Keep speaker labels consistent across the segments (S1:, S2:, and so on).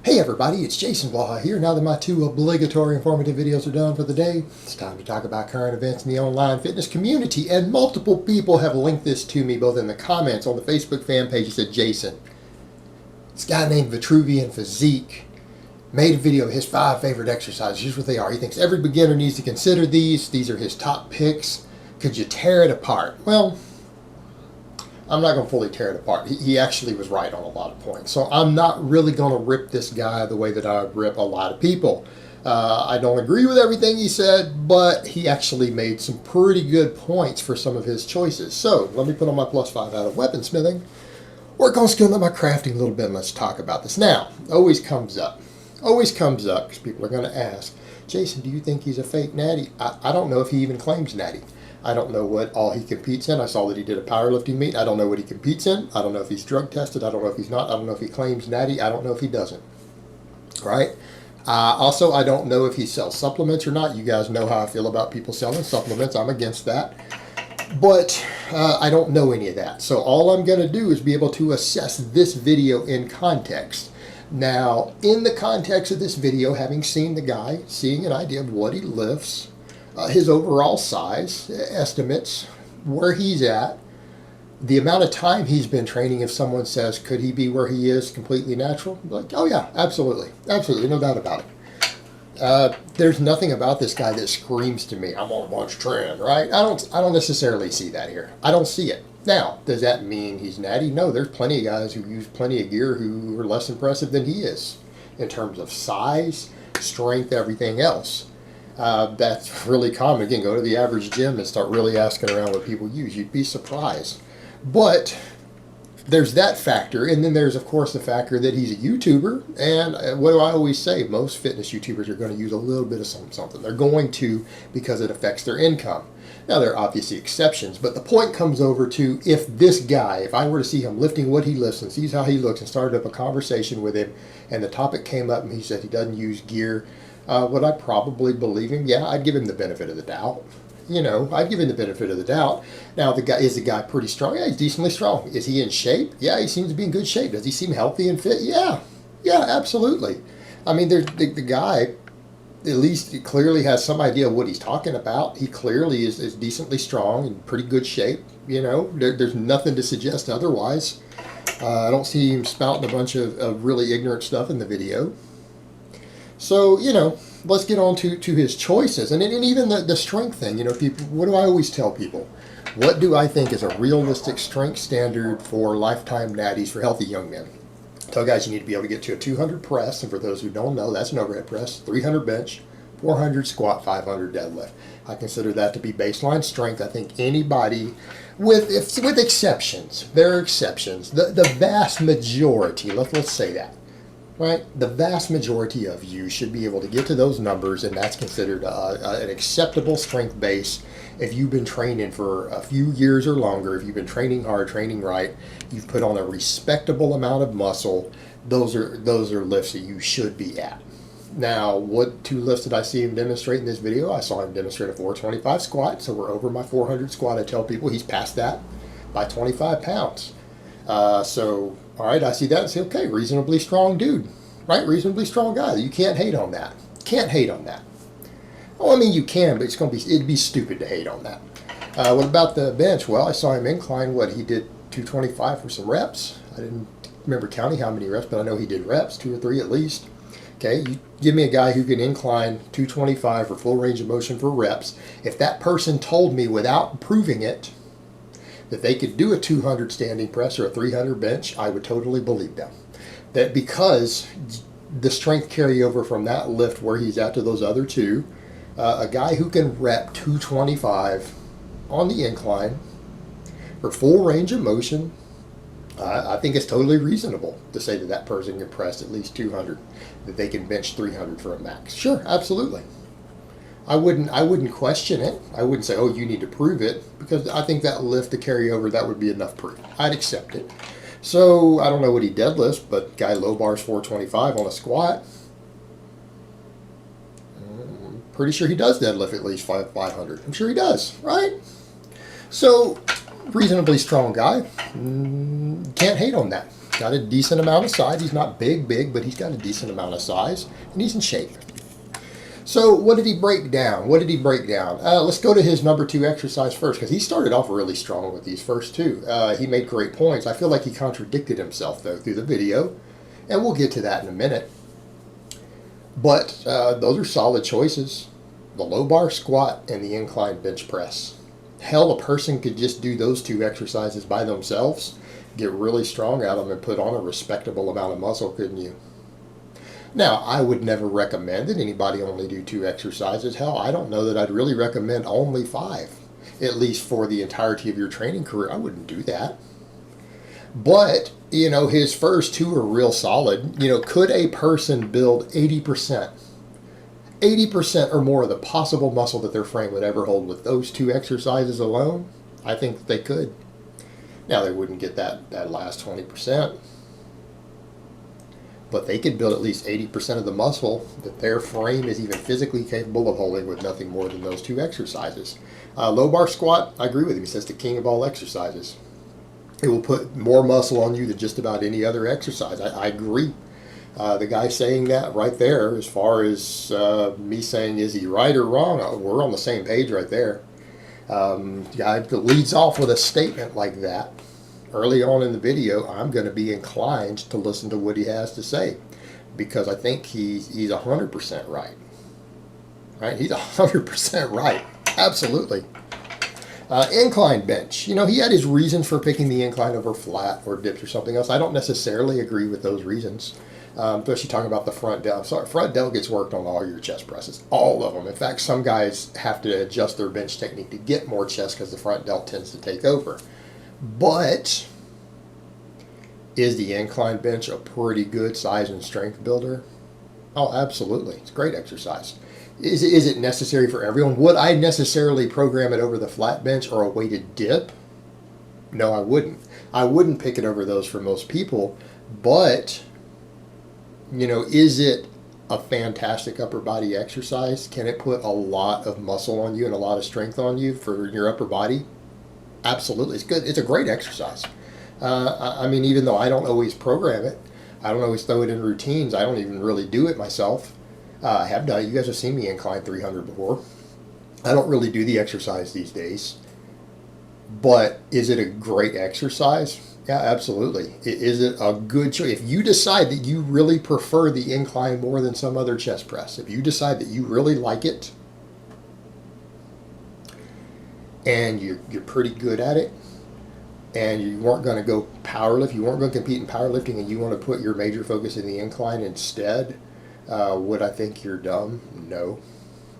S1: Hey everybody, it's Jason Waha here. Now that my two obligatory informative videos are done for the day, it's time to talk about current events in the online fitness community. And multiple people have linked this to me, both in the comments on the Facebook fan page. He said, Jason, this guy named VitruvianPhysique made a video of his 5 favorite exercises. Here's what they are. He thinks every beginner needs to consider these. These are his top picks. Could you tear it apart? Well, I'm not going to fully tear it apart. He actually was right on a lot of points. So I'm not really going to rip this guy the way that I rip a lot of people. I don't agree with everything he said, but he actually made some pretty good points for some of his choices. So let me put on my +5 out of weaponsmithing. Work on skilling up my crafting a little bit, and let's talk about this. Now, always comes up because people are going to ask, Jason, do you think he's a fake natty? I don't know if he even claims natty. I don't know what all he competes in. I saw that he did a powerlifting meet. I don't know what he competes in. I don't know if he's drug tested. I don't know if he's not. I don't know if he claims natty. I don't know if he doesn't. Right? Also, I don't know if he sells supplements or not. You guys know how I feel about people selling supplements. I'm against that. But I don't know any of that. So all I'm going to do is be able to assess this video in context. Now, in the context of this video, having seen the guy, seeing an idea of what he lifts, his overall size, estimates, where he's at, the amount of time he's been training. If someone says, could he be where he is completely natural? Like, oh yeah, absolutely. Absolutely, no doubt about it. There's nothing about this guy that screams to me, I'm on a bunch trend, right? I don't necessarily see that here. I don't see it. Now, does that mean he's natty? No, there's plenty of guys who use plenty of gear who are less impressive than he is in terms of size, strength, everything else. That's really common. Again, go to the average gym and start really asking around what people use. You'd be surprised. But there's that factor, and then there's, of course, the factor that he's a YouTuber. And what do I always say? Most fitness YouTubers are going to use a little bit of something. They're going to, because it affects their income. Now, there are obviously exceptions, but the point comes over to if this guy, if I were to see him lifting what he lifts and sees how he looks and started up a conversation with him, and the topic came up and he said he doesn't use gear, would I probably believe him? Yeah, I'd give him the benefit of the doubt. You know, I'd give him the benefit of the doubt. Now, is the guy pretty strong? Yeah, he's decently strong. Is he in shape? Yeah, he seems to be in good shape. Does he seem healthy and fit? Yeah, absolutely. I mean, the guy, at least he clearly has some idea of what he's talking about. He clearly is decently strong and pretty good shape. You know, there's nothing to suggest otherwise. I don't see him spouting a bunch of really ignorant stuff in the video. So, you know, let's get on to his choices. And even the strength thing, you know, people, what do I always tell people? What do I think is a realistic strength standard for lifetime natties for healthy young men? I tell guys you need to be able to get to a 200 press, and for those who don't know, that's an overhead press, 300 bench, 400 squat, 500 deadlift. I consider that to be baseline strength. I think anybody, with exceptions, there are exceptions, the vast majority, let's say that. Right? The vast majority of you should be able to get to those numbers, and that's considered an acceptable strength base. If you've been training for a few years or longer, if you've been training hard, training right, you've put on a respectable amount of muscle, those are lifts that you should be at. Now, what 2 lifts did I see him demonstrate in this video? I saw him demonstrate a 425 squat, so we're over my 400 squat. I tell people he's past that by 25 pounds. So, all right, I see that and say, okay, reasonably strong dude, right? Reasonably strong guy. You can't hate on that. Can't hate on that. Well, I mean, you can, but it'd be stupid to hate on that. What about the bench? Well, I saw him incline. He did 225 for some reps. I didn't remember counting how many reps, but I know he did reps, 2 or 3 at least. Okay, you give me a guy who can incline 225 for full range of motion for reps. If that person told me without proving it that they could do a 200 standing press or a 300 bench, I would totally believe them. That because the strength carryover from that lift where he's at to those other 2, a guy who can rep 225 on the incline for full range of motion, I think it's totally reasonable to say that that person can press at least 200, that they can bench 300 for a max. Sure, absolutely. I wouldn't question it. I wouldn't say, oh, you need to prove it, because I think that lift to carry over, that would be enough proof. I'd accept it. So I don't know what he deadlifts, but guy low bars 425 on a squat. Pretty sure he does deadlift at least 500. I'm sure he does, right? So reasonably strong guy. Can't hate on that. got a decent amount of size. He's not big, but he's got a decent amount of size, and he's in shape. So what did he break down? Let's go to his number 2 exercise first, because he started off really strong with these first two. He made great points. I feel like he contradicted himself, though, through the video, and we'll get to that in a minute. But those are solid choices. The low bar squat and the incline bench press. Hell, a person could just do those 2 exercises by themselves, get really strong at them, and put on a respectable amount of muscle, couldn't you? Now, I would never recommend that anybody only do 2 exercises. Hell, I don't know that I'd really recommend only 5, at least for the entirety of your training career. I wouldn't do that. But, you know, his first 2 are real solid. You know, could a person build 80% or more of the possible muscle that their frame would ever hold with those 2 exercises alone? I think that they could. Now, they wouldn't get that last 20%. But they could build at least 80% of the muscle that their frame is even physically capable of holding with nothing more than those 2 exercises. Low bar squat, I agree with him. He says the king of all exercises. It will put more muscle on you than just about any other exercise. I agree. The guy saying that right there, as far as me saying is he right or wrong, we're on the same page right there. Guy leads off with a statement like that. Early on in the video, I'm going to be inclined to listen to what he has to say, because I think he's 100% right. Right? He's 100% right. Absolutely. Incline bench. You know, he had his reasons for picking the incline over flat or dips or something else. I don't necessarily agree with those reasons, especially talking about the front delt. Sorry, front delt gets worked on all your chest presses, all of them. In fact, some guys have to adjust their bench technique to get more chest because the front delt tends to take over. But is the incline bench a pretty good size and strength builder? Oh, absolutely. It's a great exercise. Is it necessary for everyone? Would I necessarily program it over the flat bench or a weighted dip? No, I wouldn't. I wouldn't pick it over those for most people. But, you know, is it a fantastic upper body exercise? Can it put a lot of muscle on you and a lot of strength on you for your upper body? Absolutely. It's good. It's a great exercise. I mean, even though I don't always program it, I don't always throw it in routines, I don't even really do it myself. I have done it. You guys have seen me incline 300 before. I don't really do the exercise these days. But is it a great exercise? Yeah, absolutely. Is it a good choice? If you decide that you really prefer the incline more than some other chest press, if you decide that you really like it, and you're pretty good at it, and you weren't going to go powerlift, you weren't going to compete in powerlifting, and you want to put your major focus in the incline instead, would I think you're dumb? No.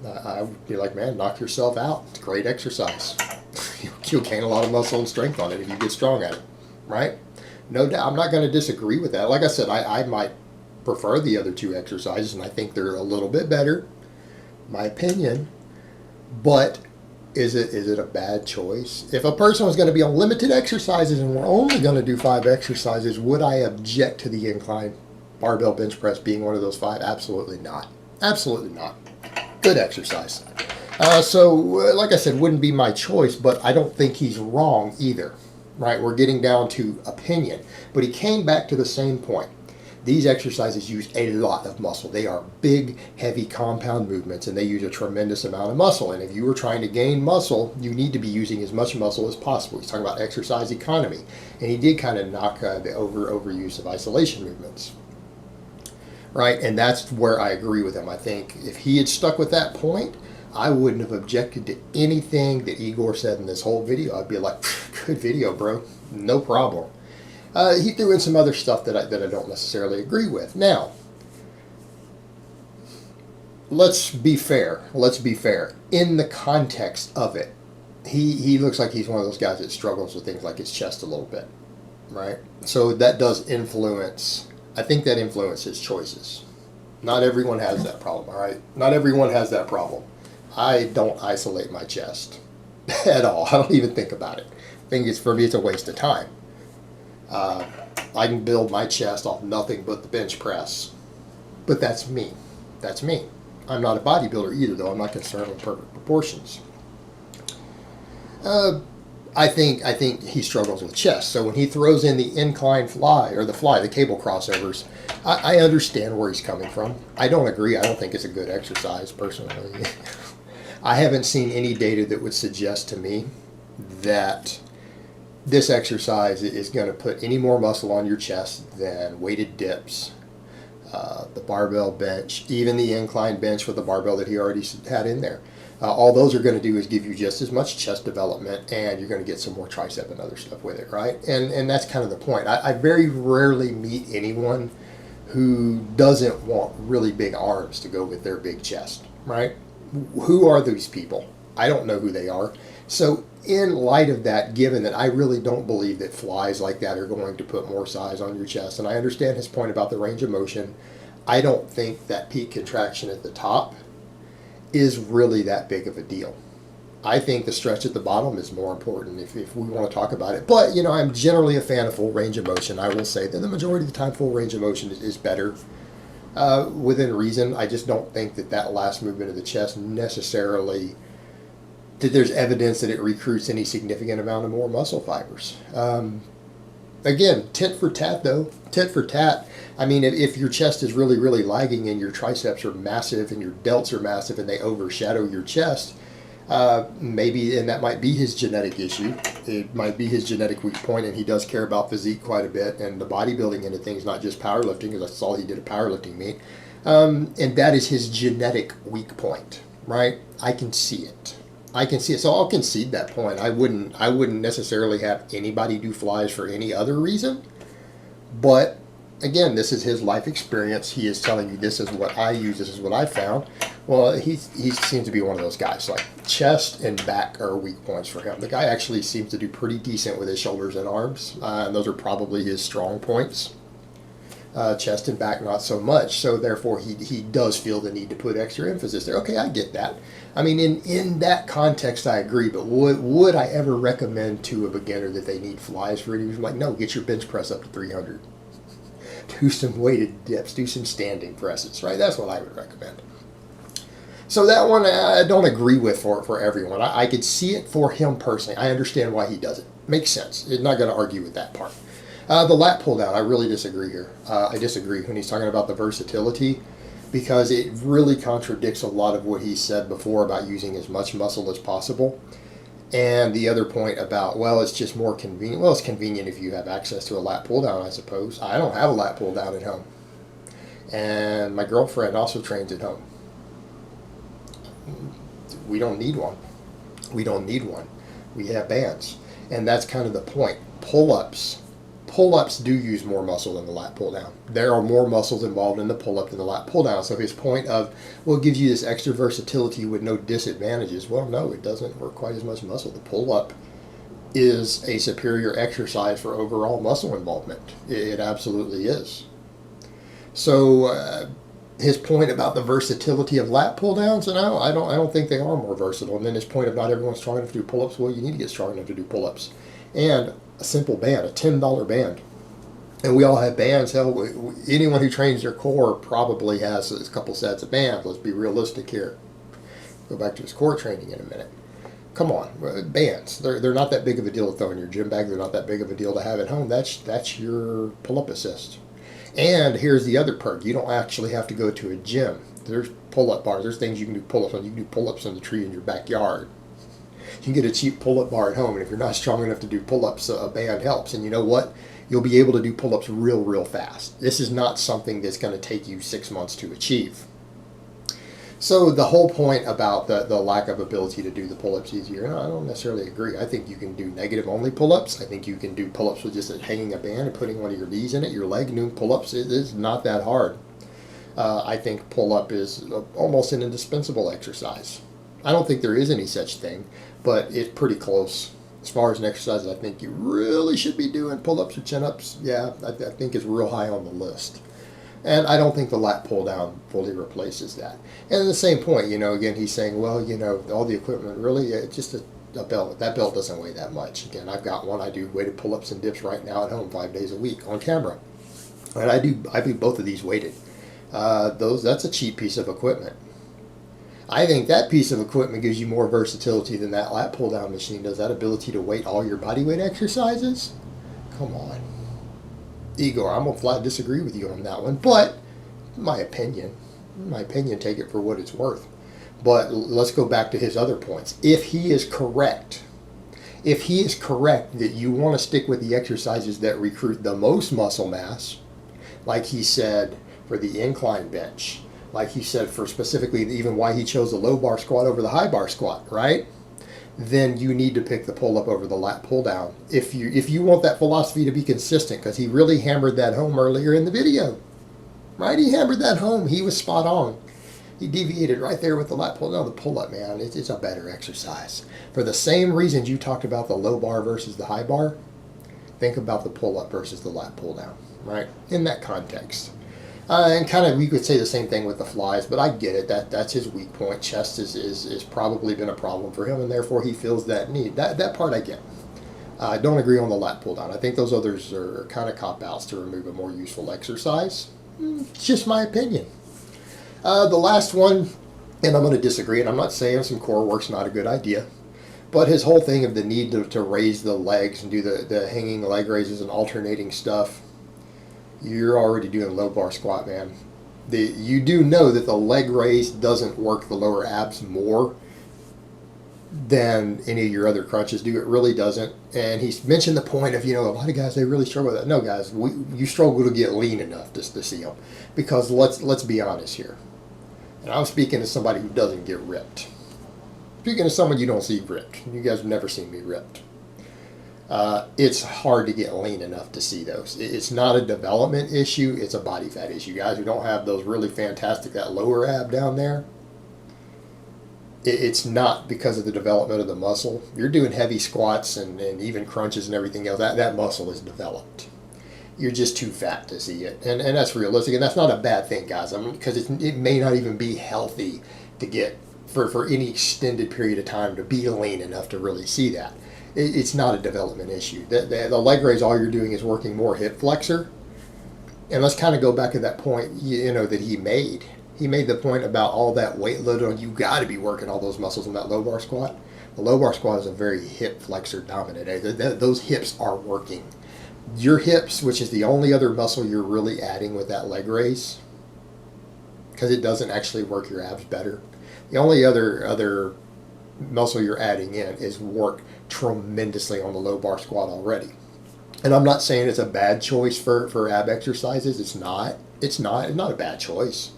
S1: I would be like, man, knock yourself out. It's a great exercise. You'll gain a lot of muscle and strength on it if you get strong at it, right? No doubt. I'm not going to disagree with that. Like I said, I might prefer the other 2 exercises, and I think they're a little bit better, my opinion, but is it a bad choice? If a person was going to be on limited exercises and we're only going to do 5 exercises, would I object to the incline barbell bench press being one of those 5? Absolutely not. Absolutely not. Good exercise. So, like I said, wouldn't be my choice, but I don't think he's wrong either. Right? We're getting down to opinion. But he came back to the same point. These exercises use a lot of muscle. They are big, heavy compound movements, and they use a tremendous amount of muscle. And if you were trying to gain muscle, you need to be using as much muscle as possible. He's talking about exercise economy. And he did kind of knock the overuse of isolation movements. Right? And that's where I agree with him. I think if he had stuck with that point, I wouldn't have objected to anything that Igor said in this whole video. I'd be like, good video, bro. No problem. He threw in some other stuff that I don't necessarily agree with. Now, let's be fair. In the context of it, he looks like he's one of those guys that struggles with things like his chest a little bit, right? So that does influence. I think that influences choices. Not everyone has that problem, all right? Not everyone has that problem. I don't isolate my chest at all. I don't even think about it. I think for me, it's a waste of time. I can build my chest off nothing but the bench press. But that's me. That's me. I'm not a bodybuilder either, though. I'm not concerned with perfect proportions. I think he struggles with chest. So when he throws in the incline fly or the cable crossovers, I understand where he's coming from. I don't agree. I don't think it's a good exercise personally. I haven't seen any data that would suggest to me that this exercise is going to put any more muscle on your chest than weighted dips, the barbell bench, even the incline bench with the barbell that he already had in there. All those are going to do is give you just as much chest development, and you're going to get some more tricep and other stuff with it, right? And that's kind of the point. I very rarely meet anyone who doesn't want really big arms to go with their big chest, right? Who are these people? I don't know who they are. So in light of that, given that I really don't believe that flies like that are going to put more size on your chest, and I understand his point about the range of motion, I don't think that peak contraction at the top is really that big of a deal. I think the stretch at the bottom is more important if we want to talk about it. But, you know, I'm generally a fan of full range of motion. I will say that the majority of the time full range of motion is better within reason. I just don't think that last movement of the chest necessarily, that there's evidence that it recruits any significant amount of more muscle fibers. Again, tit for tat though. Tit for tat. I mean, if your chest is really, really lagging and your triceps are massive and your delts are massive and they overshadow your chest, maybe, and that might be his genetic issue. It might be his genetic weak point, and he does care about physique quite a bit and the bodybuilding end of things, not just powerlifting, because that's all he did a powerlifting meet. And that is his genetic weak point, right? I can see it. So I'll concede that point. I wouldn't necessarily have anybody do flies for any other reason. But again, this is his life experience. He is telling you this is what I use, this is what I found. Well, he seems to be one of those guys. Like chest and back are weak points for him. The guy actually seems to do pretty decent with his shoulders and arms, and those are probably his strong points. Chest and back not so much, so therefore he does feel the need to put extra emphasis there. Okay, I get that. I mean, in that context, I agree, but would I ever recommend to a beginner that they need flies for it? He was like, no, get your bench press up to 300. Do some weighted dips, do some standing presses, right? That's what I would recommend. So that one I don't agree with for everyone. I could see it for him personally. I understand why he does it. Makes sense. I'm not going to argue with that part. The lat pull down, I really disagree here. I disagree when he's talking about the versatility, because it really contradicts a lot of what he said before about using as much muscle as possible. And the other point about, well, it's just more convenient. Well, it's convenient if you have access to a lat pull down, I suppose. I don't have a lat pull down at home. And my girlfriend also trains at home. We don't need one. We don't need one. We have bands. And that's kind of the point. Pull-ups do use more muscle than the lat pull-down. There are more muscles involved in the pull-up than the lat pull-down. So his point of, well, it gives you this extra versatility with no disadvantages. Well, no, it doesn't work quite as much muscle. The pull-up is a superior exercise for overall muscle involvement. It absolutely is. So his point about the versatility of lat pull-downs, no, I don't think they are more versatile. And then his point of not everyone's strong enough to do pull-ups, well, you need to get strong enough to do pull-ups. And a simple band, a $10 band. And we all have bands. Hell, anyone who trains their core probably has a couple sets of bands. Let's be realistic here. Go back to his core training in a minute. Come on, bands. They're not that big of a deal to throw in your gym bag. They're not that big of a deal to have at home. That's your pull-up assist. And here's the other perk. You don't actually have to go to a gym. There's pull-up bars. There's things you can do pull-ups on. You can do pull-ups on the tree in your backyard. You can get a cheap pull-up bar at home, and if you're not strong enough to do pull-ups, a band helps. And you know what? You'll be able to do pull-ups real fast. This is not something that's going to take you 6 months to achieve. So the whole point about the lack of ability to do the pull-ups easier, no, I don't necessarily agree. I think you can do negative-only pull-ups. I think you can do pull-ups with just hanging a band and putting one of your knees in it, your leg, doing pull-ups. It is not that hard. I think pull-up is almost an indispensable exercise. I don't think there is any such thing, but it's pretty close. As far as an exercise I think you really should be doing, pull-ups or chin-ups, yeah, I think is real high on the list. And I don't think the lat pull-down fully replaces that. And at the same point, again, he's saying, well, all the equipment, really, just a belt. That belt doesn't weigh that much. Again, I've got one. I do weighted pull-ups and dips right now at home 5 days a week on camera. And I do both of these weighted. That's a cheap piece of equipment. I think that piece of equipment gives you more versatility than that lat pull down machine does. That ability to weight all your body weight exercises. Come on. Igor, I'm going to flat disagree with you on that one. But, my opinion, take it for what it's worth. But let's go back to his other points. If he is correct that you want to stick with the exercises that recruit the most muscle mass, like he said for the incline bench, like he said for specifically even why he chose the low bar squat over the high bar squat, right? Then you need to pick the pull up over the lat pull down. If you want that philosophy to be consistent, because he really hammered that home earlier in the video, right? He hammered that home. He was spot on. He deviated right there with the lat pull. No, the pull up, man, it's a better exercise. For the same reasons you talked about the low bar versus the high bar, think about the pull up versus the lat pull down, right? In that context. And kind of, we could say the same thing with the flies, but I get it. That's his weak point. Chest is probably been a problem for him, and therefore he feels that need. That part I get. I don't agree on the lat pull down. I think those others are kind of cop-outs to remove a more useful exercise. It's just my opinion. The last one, and I'm going to disagree, and I'm not saying some core work's not a good idea, but his whole thing of the need to raise the legs and do the hanging leg raises and alternating stuff, you're already doing low bar squat, man. You do know that the leg raise doesn't work the lower abs more than any of your other crunches do. It really doesn't. And he's mentioned the point of, a lot of guys, they really struggle with that. No, guys, you struggle to get lean enough to see them. Because let's be honest here. And I'm speaking to somebody who doesn't get ripped. Speaking to someone you don't see ripped. You guys have never seen me ripped. It's hard to get lean enough to see those. It's not a development issue. It's a body fat issue. Guys who don't have those really fantastic, that lower ab down there, it's not because of the development of the muscle. You're doing heavy squats and even crunches and everything else. That muscle is developed. You're just too fat to see it. And that's realistic. And that's not a bad thing, guys. Because it may not even be healthy to get, for any extended period of time, to be lean enough to really see that. It's not a development issue. The leg raise, all you're doing is working more hip flexor. And let's kind of go back to that point, that he made. He made the point about all that weight load on. You got to be working all those muscles in that low bar squat. The low bar squat is a very hip flexor dominant. Those hips are working. Your hips, which is the only other muscle you're really adding with that leg raise, because it doesn't actually work your abs better. The only other muscle you're adding in is work tremendously on the low bar squat already. And I'm not saying it's a bad choice for ab exercises. It's not. It's not a bad choice.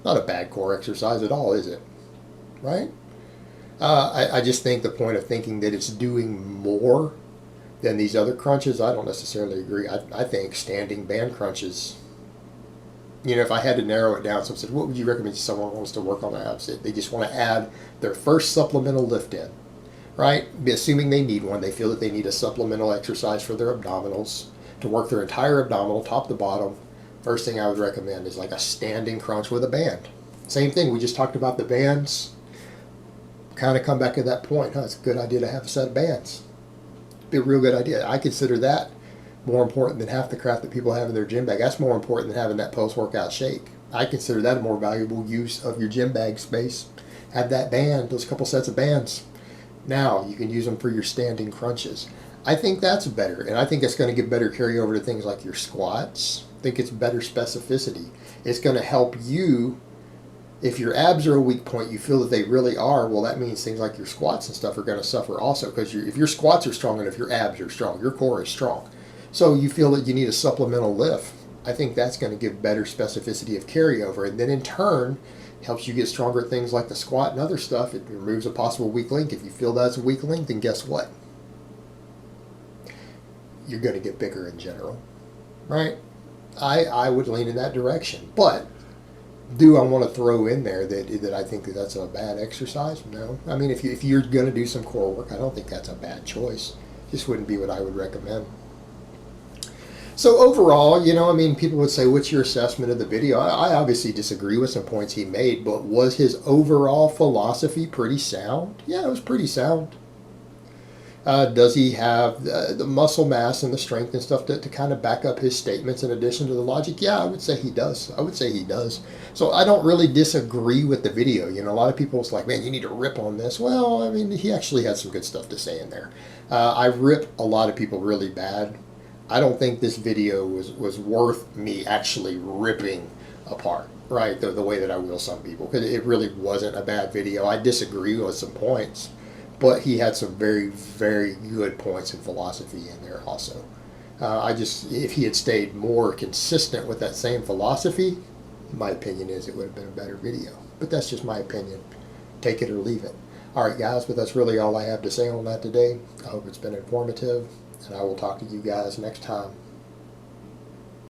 S1: Not a bad core exercise at all, is it? Right? I just think the point of thinking that it's doing more than these other crunches, I don't necessarily agree. I think standing band crunches, if I had to narrow it down, someone said, what would you recommend to someone who wants to work on abs? They just want to add their first supplemental lift in, right? Assuming they need one, they feel that they need a supplemental exercise for their abdominals to work their entire abdominal, top to bottom. First thing I would recommend is like a standing crunch with a band. Same thing, we just talked about the bands. Kind of come back to that point, it's a good idea to have a set of bands. Be a real good idea. I consider that more important than half the crap that people have in their gym bag. That's more important than having that post-workout shake. I consider that a more valuable use of your gym bag space. Have that band, those couple sets of bands. Now you can use them for your standing crunches. I think that's better, and I think it's going to give better carryover to things like your squats. I think it's better specificity. It's going to help you. If your abs are a weak point, you feel that they really are, well, that means things like your squats and stuff are going to suffer also, because if your squats are strong enough, your abs are strong, your core is strong. So you feel that you need a supplemental lift. I think that's going to give better specificity of carryover, and then in turn helps you get stronger at things like the squat and other stuff. It removes a possible weak link. If you feel that's a weak link, then guess what? You're going to get bigger in general, right? I would lean in that direction, but do I want to throw in there that I think that's a bad exercise? No. I mean, if you're going to do some core work, I don't think that's a bad choice. Just wouldn't be what I would recommend. So overall, people would say, what's your assessment of the video? I obviously disagree with some points he made, but was his overall philosophy pretty sound? Yeah, it was pretty sound. Does he have the muscle mass and the strength and stuff to kind of back up his statements in addition to the logic? Yeah, I would say he does. I would say he does. So I don't really disagree with the video. You know, a lot of people was like, man, you need to rip on this. Well, I mean, he actually had some good stuff to say in there. I rip a lot of people really bad. I don't think this video was worth me actually ripping apart, right, the way that I will some people, because it really wasn't a bad video. I disagree with some points, but he had some very, very good points in philosophy in there also. If he had stayed more consistent with that same philosophy, my opinion is it would have been a better video. But that's just my opinion. Take it or leave it. All right, guys, but that's really all I have to say on that today. I hope it's been informative, and I will talk to you guys next time.